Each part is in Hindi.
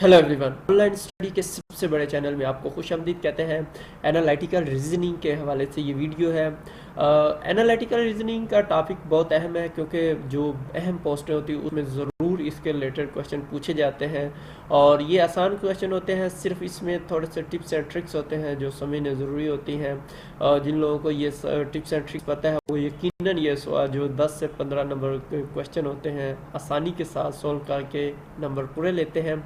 हेलो एवरीवन, ऑनलाइन स्टडी के सबसे बड़े चैनल में आपको खुशामदीद कहते हैं। एनालिटिकल रीजनिंग के हवाले से ये वीडियो है। एनालिटिकल रीजनिंग का टॉपिक बहुत अहम है क्योंकि जो अहम पोस्टें होती हैं उसमें ज़रूर इसके रिलेटेड क्वेश्चन पूछे जाते हैं और ये आसान क्वेश्चन होते हैं। सिर्फ इसमें थोड़े से टिप्स एंड ट्रिक्स होते हैं जो समझने ज़रूरी होती हैं। जिन लोगों को ये टिप्स एंड ट्रिक्स पता है वो यकीनन ये जो 10 से 15 नंबर के क्वेश्चन होते हैं आसानी के साथ सॉल्व करके नंबर पूरे लेते हैं।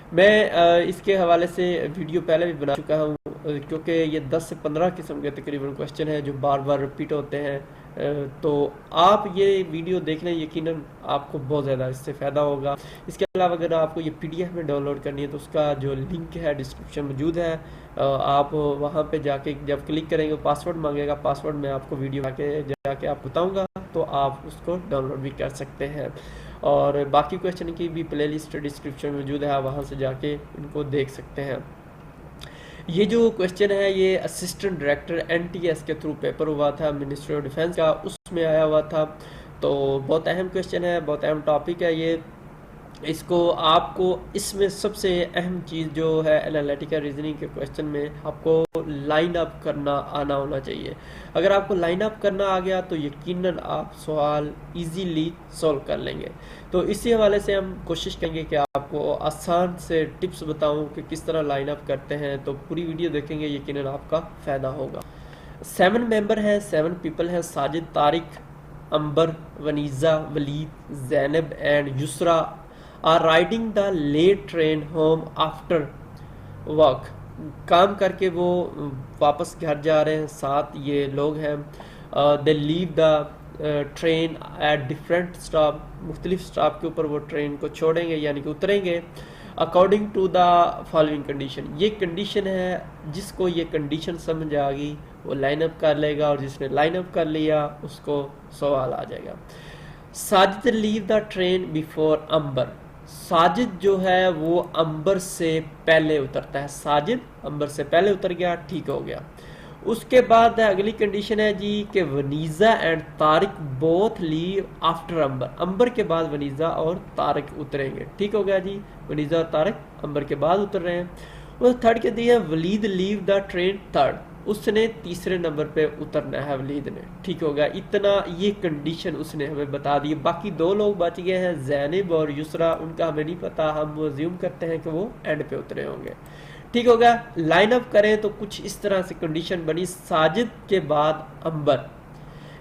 मैं इसके हवाले से वीडियो पहले भी बना चुका हूँ क्योंकि ये 10 से 15 किस्म के तकरीबन क्वेश्चन हैं जो बार बार रिपीट होते हैं। तो आप ये वीडियो देख लें, यकीनन आपको बहुत ज़्यादा इससे फ़ायदा होगा। इसके अलावा अगर आपको ये PDF में डाउनलोड करनी है तो उसका जो लिंक है डिस्क्रिप्शन मौजूद है। आप वहाँ पे जाके जब क्लिक करेंगे पासवर्ड मांगेगा, पासवर्ड मैं आपको वीडियो जाके आप बताऊँगा तो आप उसको डाउनलोड भी कर सकते हैं। और बाकी क्वेश्चन की भी प्लेलिस्ट डिस्क्रिप्शन में मौजूद है, आप वहाँ से जाके इनको देख सकते हैं। ये जो क्वेश्चन है ये असिस्टेंट डायरेक्टर NTS के थ्रू पेपर हुआ था मिनिस्ट्री ऑफ डिफेंस का, उसमें आया हुआ था। तो बहुत अहम क्वेश्चन है, बहुत अहम टॉपिक है ये। इसको आपको इसमें सबसे अहम चीज़ जो है एनालिटिकल रीजनिंग के क्वेश्चन में आपको लाइन अप करना आना होना चाहिए। अगर आपको लाइन अप करना आ गया तो यकीनन आप सवाल इजीली सॉल्व कर लेंगे। तो इसी हवाले से हम कोशिश करेंगे कि आपको आसान से टिप्स बताऊं कि किस तरह लाइन अप करते हैं। तो पूरी वीडियो देखेंगे, यकीनन आपका फ़ायदा होगा। 7 मेंबर हैं, 7 पीपल हैं। Sajid, Tariq, Ambar, Waniza, Waleed, Zainab and Yusra are riding the late train home after work. काम करके वो वापस घर जा रहे हैं। 7 ये लोग हैं। They leave the train at different stop, मुख्तलिफ स्टॉप के ऊपर वो ट्रेन को छोड़ेंगे यानी कि उतरेंगे। According to the following condition, ये कंडीशन है, जिसको ये कंडीशन समझ आ गई वो लाइन अप कर लेगा और जिसने लाइन अप कर लिया उसको सवाल आ जाएगा। Sajid leave the train before Ambar. Sajid जो है वो अंबर से पहले उतरता है। साजिद अंबर से पहले उतर गया, ठीक हो गया। उसके बाद अगली कंडीशन है जी कि Waniza and Tariq both leave after Ambar. Ambar के बाद वनीज़ा और तारिक उतरेंगे, ठीक हो गया जी। वनीज़ा और तारिक अंबर के बाद उतर रहे हैं। और थर्ड के दिया Waleed leave the train third, उसने तीसरे नंबर पे उतरना है वलीद ने, ठीक हो गया। इतना ये कंडीशन उसने हमें बता दी। बाकी 2 लोग बच गए हैं, जैनब और युसरा, उनका हमें नहीं पता, हम अज्यूम करते हैं कि वो एंड पे उतरे होंगे, ठीक हो गया। लाइन अप करें तो कुछ इस तरह से कंडीशन बनी। साजिद के बाद अंबर,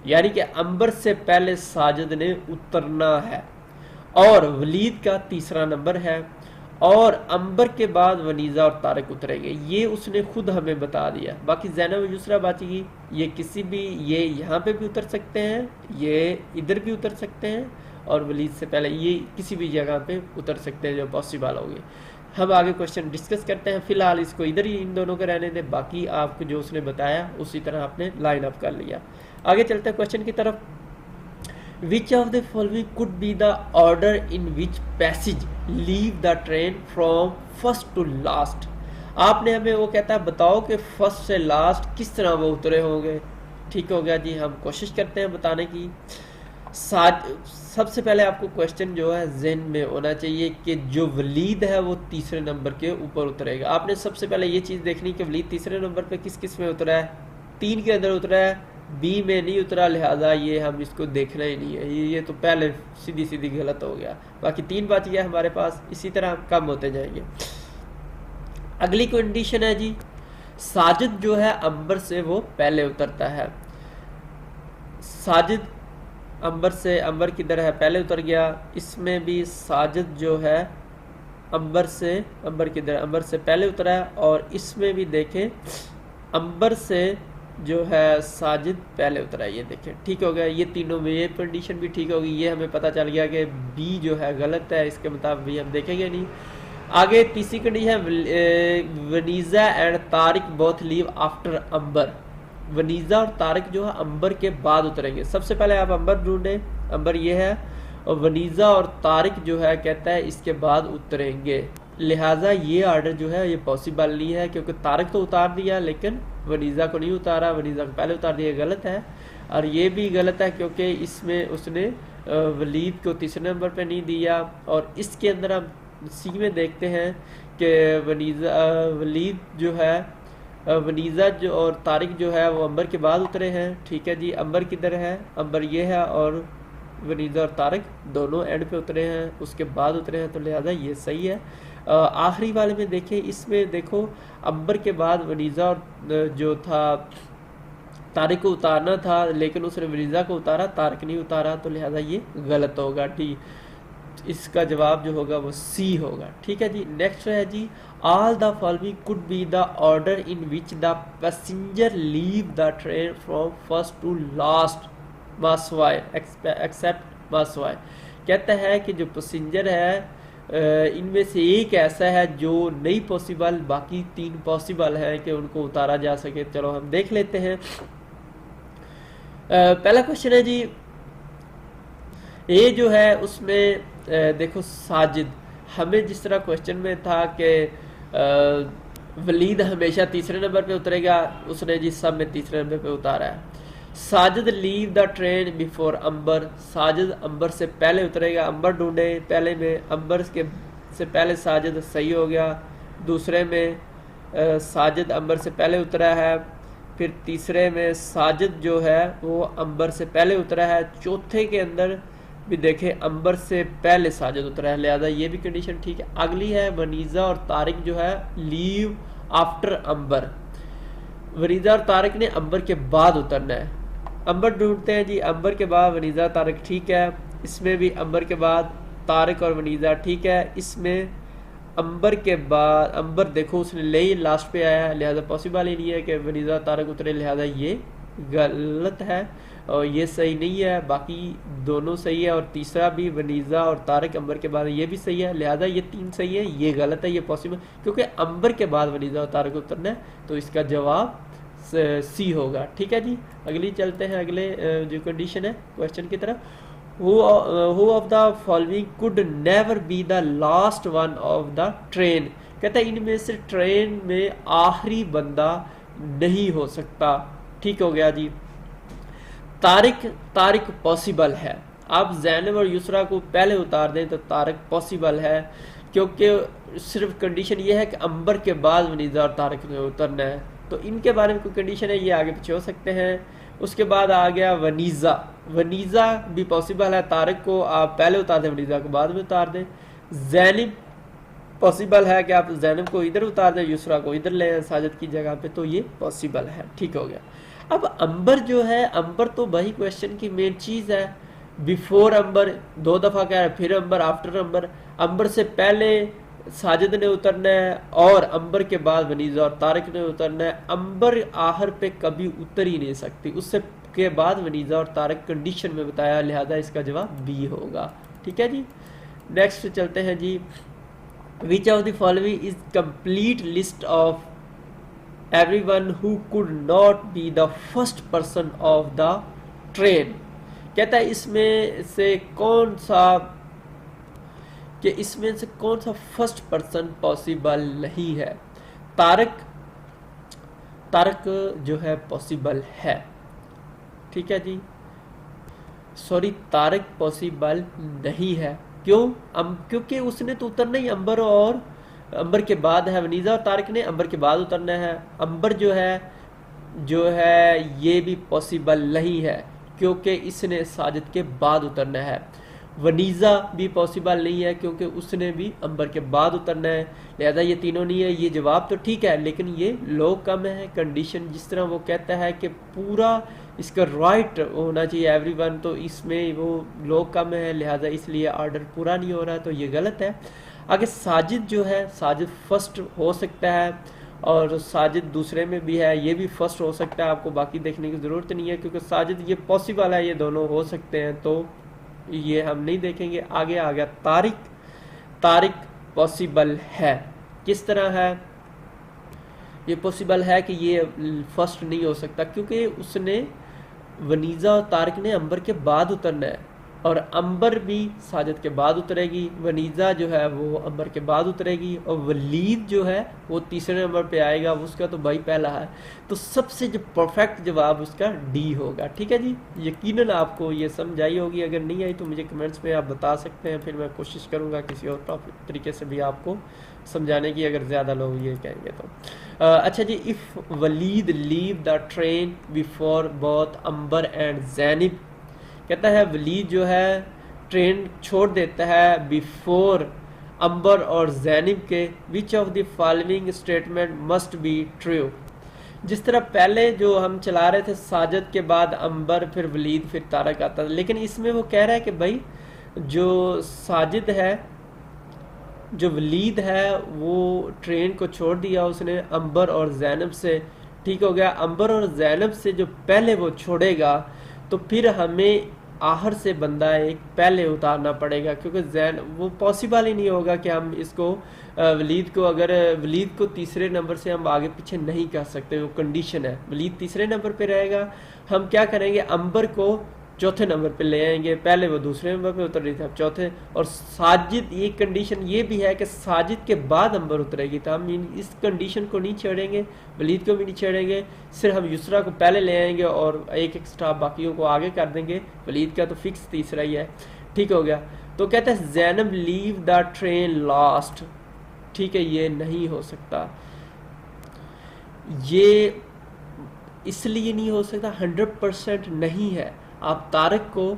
यानी कि अंबर से पहले साजिद ने उतरना है और वलीद का तीसरा नंबर है और अंबर के बाद वनीज़ा और तारिक उतरेंगे, ये उसने खुद हमें बता दिया। बाकी जैनब और युसरा बाची, ये किसी भी, ये यहाँ पे भी उतर सकते हैं, ये इधर भी उतर सकते हैं और वलीद से पहले ये किसी भी जगह पे उतर सकते हैं जो पॉसिबल होगी। हम आगे क्वेश्चन डिस्कस करते हैं। फिलहाल इसको इधर ही इन दोनों को रहने दें, बाकी आपको जो उसने बताया उसी तरह आपने लाइन अप कर लिया। आगे चलते हैं क्वेश्चन की तरफ। Which of the following could be the order in which passage leave the train from first to last? आपने हमें वो कहता है बताओ कि फर्स्ट से लास्ट किस तरह वो उतरे होंगे, ठीक हो गया जी। हम कोशिश करते हैं बताने की। सबसे पहले आपको क्वेश्चन जो है ज़हन में होना चाहिए कि जो वलीद है वो तीसरे नंबर के ऊपर उतरेगा। आपने सबसे पहले ये चीज़ देखनी कि वलीद तीसरे नंबर पे किस किस में उतरा है। 3 के अंदर उतरा है, B में नहीं उतरा, लिहाजा ये हम इसको देखना ही नहीं है। ये तो पहले सीधी सीधी गलत हो गया। बाकी 3 बच गया हमारे पास, इसी तरह कम होते जाएंगे। अगली कंडीशन है जी, साजिद जो है अंबर से वो पहले उतरता है। साजिद अंबर किधर है, पहले उतर गया। इसमें भी साजिद जो है अंबर किधर, अंबर से पहले उतरा है। और इसमें भी देखें अंबर से जो है साजिद पहले उतरा है, ये देखें, ठीक हो गया। ये तीनों में ये कंडीशन भी ठीक होगी। ये हमें पता चल गया कि B जो है गलत है, इसके मुताबिक भी हम देखेंगे नहीं। आगे तीसरी condition, Waniza and Tariq both leave after Ambar. Waniza और तारिक जो है अंबर के बाद उतरेंगे। सबसे पहले आप अंबर ढूंढें, अंबर ये है, और वनीज़ा और तारिक जो है कहता है इसके बाद उतरेंगे। लिहाजा ये आर्डर जो है ये पॉसिबल नहीं है क्योंकि तारिक तो उतार दिया लेकिन वनीज़ा को नहीं उतारा, वनीज़ा को पहले उतार दिया, गलत है। और ये भी गलत है क्योंकि इसमें उसने वलीद को तीसरे नंबर पे नहीं दिया। और इसके अंदर हम सी में देखते हैं कि वलीद जो है, वनीज़ा जो और तारिक जो है वो अंबर के बाद उतरे हैं। ठीक है जी, अंबर किधर है, अंबर ये है, और वनीज़ा और तारिक दोनों एंड पे उतरे हैं, उसके बाद उतरे हैं, तो लिहाजा ये सही है। आखिरी वाले में देखें, इसमें देखो अंबर के बाद वनीज़ा और जो था तारिक को उतारना था, लेकिन उसने वनीज़ा को उतारा, तारिक नहीं उतारा, तो लिहाजा ये गलत होगा। ठीक, इसका जवाब जो होगा वो सी होगा। ठीक है जी, नेक्स्ट है जी, all the following could be the order in which the passenger leave the train from first to last मासवाई एक्सेप्ट मासवाई। कहता है कि जो पैसेंजर है इनमें से एक ऐसा है जो नहीं पॉसिबल, बाकी 3 पॉसिबल है कि उनको उतारा जा सके। चलो हम देख लेते हैं। पहला क्वेश्चन है जी, ये जो है उसमें देखो साजिद, हमें जिस तरह क्वेश्चन में था कि वलीद हमेशा तीसरे नंबर पे उतरेगा, उसने जी सब में तीसरे नंबर पे उतारा है। Sajid leave the train before Ambar, Sajid Ambar से पहले उतरेगा, अंबर ढूंढे पहले में, अंबर के से पहले साजिद, सही हो गया। दूसरे में साजिद अंबर से पहले उतरा है, फिर तीसरे में साजिद जो है वो अंबर से पहले उतरा है, चौथे के अंदर भी देखे अंबर से पहले साजिद उतरा है, लिहाजा ये भी कंडीशन ठीक है। अगली है वनीज़ा और तारिक जो है लीव आफ्टर अंबर, वनीज़ा और तारिक ने अंबर के बाद उतरना है। अंबर ढूंढते हैं जी, अंबर के बाद वनीज़ा तारिक, ठीक है। इसमें भी अंबर के बाद तारिक और वनीज़ा, ठीक है। इसमें अंबर के बाद, अंबर देखो उसने ले ही लास्ट पे आया है, लिहाजा पॉसिबल ही नहीं है कि वनीज़ा तारिक उतरे, लिहाजा ये गलत है और ये सही नहीं है। बाकी दोनों सही है, और तीसरा भी वनीज़ा और तारिक अंबर के बाद, ये भी सही है, लिहाजा ये 3 सही है, ये गलत है, ये पॉसिबल, क्योंकि अंबर के बाद वनीज़ा और तारिक उतरना है, तो इसका जवाब सी होगा। ठीक है जी, अगली चलते हैं, अगले जो कंडीशन है क्वेश्चन की तरफ। Who of the following could never be the last one of the train, कहता है इनमें से ट्रेन में आखिरी बंदा नहीं हो सकता। ठीक हो गया जी। तारिक पॉसिबल है, आप जैनब और युसरा को पहले उतार दें तो तारिक पॉसिबल है, क्योंकि सिर्फ कंडीशन ये है कि अंबर के बाद वनीज़ा और तारिक ने उतरना है, तो इनके बारे में कोई कंडीशन है, ये आगे पीछे हो सकते हैं। उसके बाद आ गया वनीज़ा भी पॉसिबल है, तारिक को आप पहले उतार दें, वनीज़ा को बाद में उतार दें। जैनब पॉसिबल है कि आप जैनब को इधर उतार दें, युसरा को इधर ले साजिद की जगह पे, तो ये पॉसिबल है। ठीक हो गया। अब अंबर जो है, अंबर तो वही क्वेश्चन की मेन चीज़ है, बिफोर अंबर 2 दफ़ा कह रहा है, फिर अंबर, आफ्टर अंबर, अंबर से पहले साजिद ने उतरना है और अंबर के बाद वनीज़ा और तारिक ने उतरना है। अंबर आखिर पे कभी उतर ही नहीं सकती, उससे के बाद वनीज़ा और तारिक कंडीशन में बताया, लिहाजा इसका जवाब बी होगा। ठीक है जी, नेक्स्ट चलते हैं जी। Which of the following is complete list of everyone who could not be the first person of the train, कहता है इसमें से कौन सा फर्स्ट पर्सन पॉसिबल नहीं है। तारिक जो है पॉसिबल है। ठीक है जी, सॉरी, तारिक पॉसिबल नहीं है, क्योंकि उसने तो उतरना ही अंबर के बाद है, वनीज़ा और तारिक ने अंबर के बाद उतरना है। अंबर जो है ये भी पॉसिबल नहीं है, क्योंकि इसने साजिद के बाद उतरना है। वनीज़ा भी पॉसिबल नहीं है, क्योंकि उसने भी अंबर के बाद उतरना है, लिहाजा ये तीनों नहीं है। ये जवाब तो ठीक है, लेकिन ये लोग कम है। कंडीशन जिस तरह वो कहता है कि पूरा इसका राइट होना चाहिए एवरीवन, तो इसमें वो लोग कम है, लिहाजा इसलिए ऑर्डर पूरा नहीं हो रहा, तो ये गलत है। आगे साजिद जो है, साजिद फर्स्ट हो सकता है और साजिद दूसरे में भी है, ये भी फर्स्ट हो सकता है, आपको बाकी देखने की ज़रूरत नहीं है, क्योंकि साजिद ये पॉसिबल है, ये दोनों हो सकते हैं, तो ये हम नहीं देखेंगे। आगे आ गया तारिक पॉसिबल है। किस तरह है ये पॉसिबल है कि ये फर्स्ट नहीं हो सकता, क्योंकि उसने वनीज़ा और तारिक ने अंबर के बाद उतरना है, और अंबर भी साजिद के बाद उतरेगी, वनीज़ा जो है वो अंबर के बाद उतरेगी, और वलीद जो है वो तीसरे नंबर पे आएगा, उसका तो भाई पहला है। तो सबसे जो परफेक्ट जवाब उसका डी होगा। ठीक है जी, यकीनन आपको ये समझ आई होगी। अगर नहीं आई तो मुझे कमेंट्स में आप बता सकते हैं, फिर मैं कोशिश करूँगा किसी और तरीके से भी आपको समझाने की, अगर ज़्यादा लोग ये कहेंगे तो। अच्छा जी, if Waleed leave the train before both Ambar and Zainab, कहता है वलीद जो है ट्रेन छोड़ देता है बिफोर अंबर और जैनिब के, विच of the following statement must be true. जिस तरह पहले जो हम चला रहे थे साजिद के बाद अंबर, फिर वलीद, फिर तारक आता था, लेकिन इसमें वो कह रहा है कि भाई जो साजिद है, जो वलीद है, वो ट्रेन को छोड़ दिया उसने अंबर और जैनब से। ठीक हो गया, अंबर और जैनब से जो पहले वो छोड़ेगा तो फिर हमें आहर से बंदा एक पहले उतारना पड़ेगा, क्योंकि जैन वो पॉसिबल ही नहीं होगा कि हम इसको वलीद को, अगर वलीद को तीसरे नंबर से हम आगे पीछे नहीं कर सकते, वो कंडीशन है। वलीद तीसरे नंबर पे रहेगा, हम क्या करेंगे, अंबर को चौथे नंबर पे ले आएंगे, पहले वो दूसरे नंबर पे उतर रही थी अब चौथे। और साजिद, ये कंडीशन ये भी है कि साजिद के बाद अंबर उतरेगी, तो हम इस कंडीशन को नहीं छेड़ेंगे, वलीद को भी नहीं छेड़ेंगे, सिर्फ हम यूसरा को पहले ले आएंगे और एक एक्स्ट्रा बाकियों को आगे कर देंगे। वलीद का तो फिक्स तीसरा ही है। ठीक हो गया, तो कहते हैं Zainab leave the train last. ठीक है, ये नहीं हो सकता, ये इसलिए नहीं हो सकता, 100% नहीं है। आप तारक को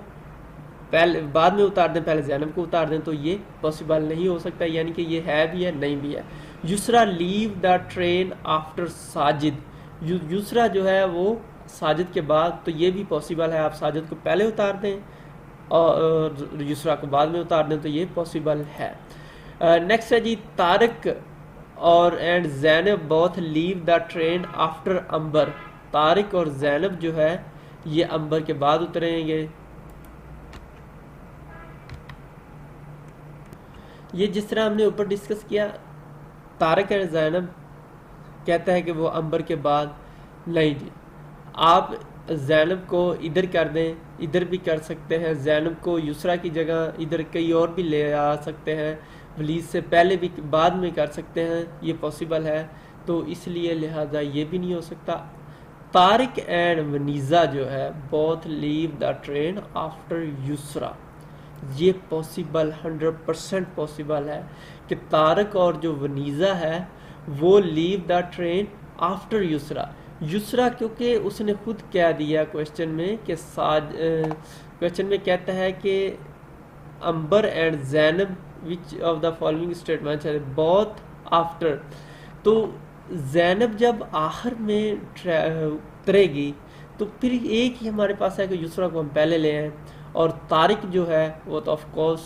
पहले बाद में उतार दें, पहले जैनब को उतार दें, तो ये पॉसिबल नहीं हो सकता, यानी कि ये है भी है नहीं भी है। Yusra leave the train after Sajid, Yusra जो है वो साजिद के बाद, तो ये भी पॉसिबल है। आप साजिद को पहले उतार दें और यूसरा को बाद में उतार दें, तो ये पॉसिबल है। नेक्स्ट है जी, तारक और and Zainab both leave the train after Ambar. Tariq और जैनब जो है ये अंबर के बाद उतरेंगे। ये जिस तरह हमने ऊपर डिस्कस किया, तारिक और जैनब कहता है कि वो अंबर के बाद, नहीं जी, आप जैनब को इधर कर दें, इधर भी कर सकते हैं, जैनब को यूसरा की जगह इधर कहीं और भी ले आ सकते हैं, वलीद से पहले भी बाद में कर सकते हैं, ये पॉसिबल है। तो इसलिए लिहाजा ये भी नहीं हो सकता। तारिक एंड वनीज़ा जो है both leave the train after Yusra, ये पॉसिबल 100% पॉसिबल है कि तारिक और जो वनीज़ा है वो leave the train after Yusra. Yusra क्योंकि उसने खुद कह दिया क्वेश्चन में कि क्वेश्चन में कहता है कि Ambar and Zainab which of the following statement है बोथ आफ्टर, तो जैनब जब आखिर में उतरेगी तो फिर एक ही हमारे पास है कि यूसरा को हम पहले ले आए, और तारिक जो है वो तो ऑफ कोर्स,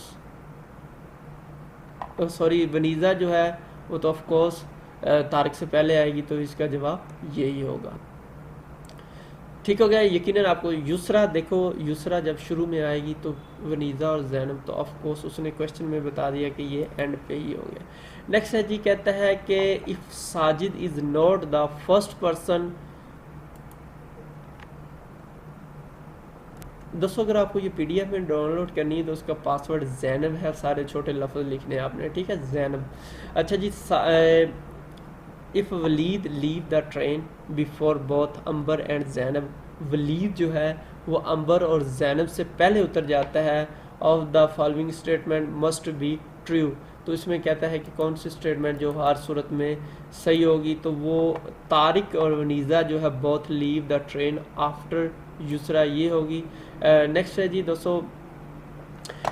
सॉरी वनीज़ा जो है वो तो ऑफ कोर्स तारिक से पहले आएगी, तो इसका जवाब यही होगा। ठीक हो गया, यकीनन आपको यूसरा, देखो यूसरा जब शुरू में आएगी तो वनीज़ा और जैनब, तो ऑफ कोर्स उसने क्वेश्चन में बता दिया कि ये एंड पे ही हो गया। नेक्स्ट है जी, कहता है कि if Sajid is not the first person. दोस्तों अगर आपको ये पीडीएफ में डाउनलोड करनी है तो उसका पासवर्ड जैनब है, सारे छोटे लफ्ज़ लिखने हैं आपने, ठीक है, जैनब। अच्छा जी, if Waleed leave the train before both Ambar and Zainab, Waleed जो है वो अंबर और जैनब से पहले उतर जाता है, of the following statement must be true. तो इसमें कहता है कि कौन सी स्टेटमेंट जो हर सूरत में सही होगी, तो वो तारिक और वनीज़ा जो है both leave the train after Yusra, ये होगी। नेक्स्ट है जी दोस्तों,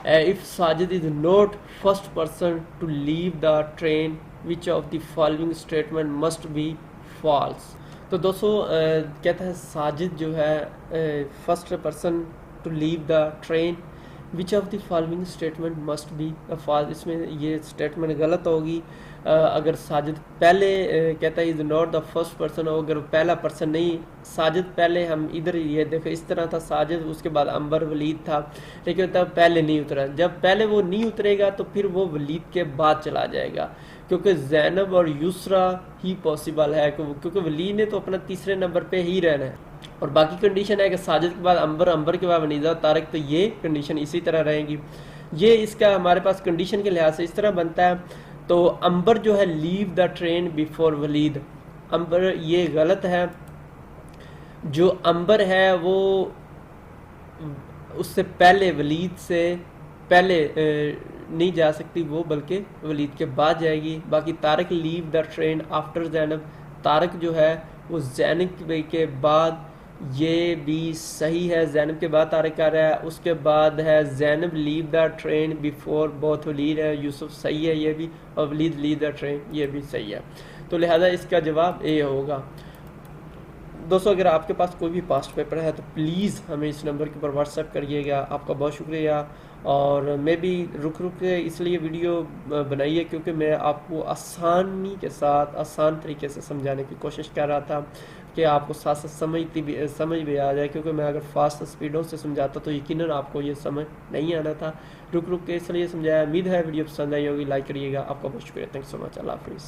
if Sajid is not first person to leave the train which of the following statement must be false. तो दोस्तों कहता है साजिद जो है first person to leave the train which of the following statement must be false, इसमें ये स्टेटमेंट गलत होगी। अगर साजिद पहले कहता है is not the first person हो, अगर पहला पर्सन नहीं, साजिद पहले हम इधर ये देखें इस तरह था, साजिद उसके बाद अंबर वलीद था, लेकिन तब पहले नहीं उतरा। जब पहले वो नहीं उतरेगा तो फिर वो वलीद के बाद चला जाएगा, क्योंकि जैनब और यूसरा ही पॉसिबल है, क्योंकि वलीद ने तो अपना तीसरे नंबर पे ही रहना है। और बाकी कंडीशन है कि साजिद के बाद अंबर, अंबर के बाद वनीज़ा, तारक, तो ये कंडीशन इसी तरह रहेंगी। ये इसका हमारे पास कंडीशन के लिहाज से इस तरह बनता है। तो अंबर जो है leave the train before Waleed, Ambar ये गलत है। जो अंबर है वो उससे पहले, वलीद से पहले नहीं जा सकती वो, बल्कि वलीद के बाद जाएगी। बाकी Tarak leave the train after Zainab, Tarak जो है वो ज़ैनब के बाद, ये भी सही है। ज़ैनब के बाद तारक आ रहा है, उसके बाद है Zainab leave the train before both Waleed है, यूसुफ सही है ये भी, और वलीद लीव द ट्रेन ये भी सही है। तो लिहाजा इसका जवाब ए होगा। दोस्तों अगर आपके पास कोई भी पास्ट पेपर है तो प्लीज़ हमें इस नंबर के ऊपर व्हाट्सएप करिएगा। आपका बहुत शुक्रिया। और मैं भी रुक के इसलिए वीडियो बनाई है क्योंकि मैं आपको आसानी के साथ, आसान तरीके से समझाने की कोशिश कर रहा था कि आपको साथ साथ समझ भी आ जाए, क्योंकि मैं अगर फास्ट स्पीडों से समझाता तो यकीनन आपको ये समझ नहीं आना था। रुक के इसलिए समझाया। उम्मीद है वीडियो पसंद आई होगी, लाइक करिएगा। आपका बहुत शुक्रिया। Thanks so much. अल्लाह हाफिज़।